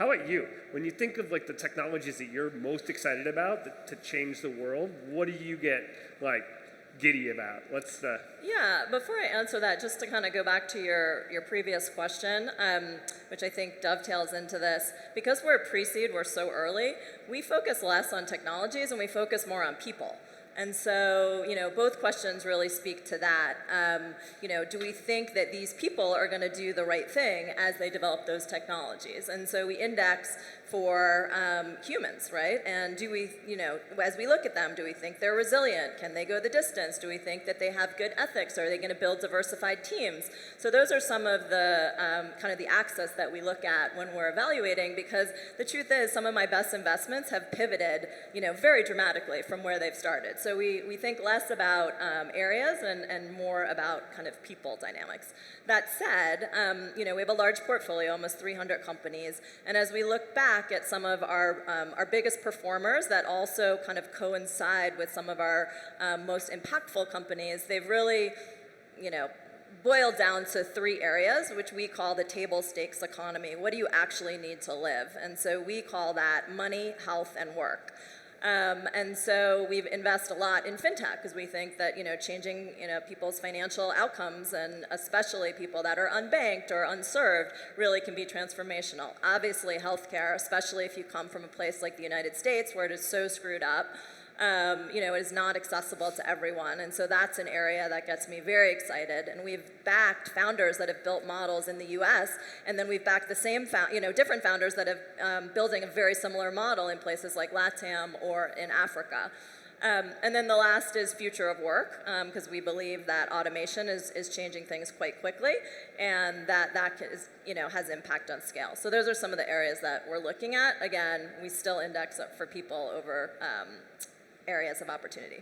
How about you? When you think of like the technologies that you're most excited about to change the world, what do you get like giddy about? What's the... Yeah, before I answer that, just to kind of go back to your previous question, which I think dovetails into this, because we're pre-seed, we're so early, we focus less on technologies and we focus more on people. And so, both questions really speak to that. Do we think that these people are going to do the right thing as they develop those technologies? And so we index for humans, right? And do we, as we look at them, do we think they're resilient? Can they go the distance? Do we think that they have good ethics? Are they going to build diversified teams? So those are some of the kind of the axis that we look at when we're evaluating, because the truth is some of my best investments have pivoted, very dramatically from where they've started. So we think less about areas and more about kind of people dynamics. That said, we have a large portfolio, almost 300 companies, and as we look back at some of our biggest performers that also kind of coincide with some of our most impactful companies, they've really, boiled down to 3 areas, which we call the table stakes economy. What do you actually need to live? And so we call that money, health, and work. And so we invest a lot in fintech because we think that changing people's financial outcomes, and especially people that are unbanked or unserved, really can be transformational. Obviously, healthcare, especially if you come from a place like the United States where it is so screwed up, it is not accessible to everyone, and so that's an area that gets me very excited. And we've backed founders that have built models in the U.S., and then we've backed the same, different founders that have building a very similar model in places like LATAM or in Africa. And then the last is future of work, because we believe that automation is changing things quite quickly, and that is, has impact on scale. So those are some of the areas that we're looking at. Again, we still index up for people over areas of opportunity.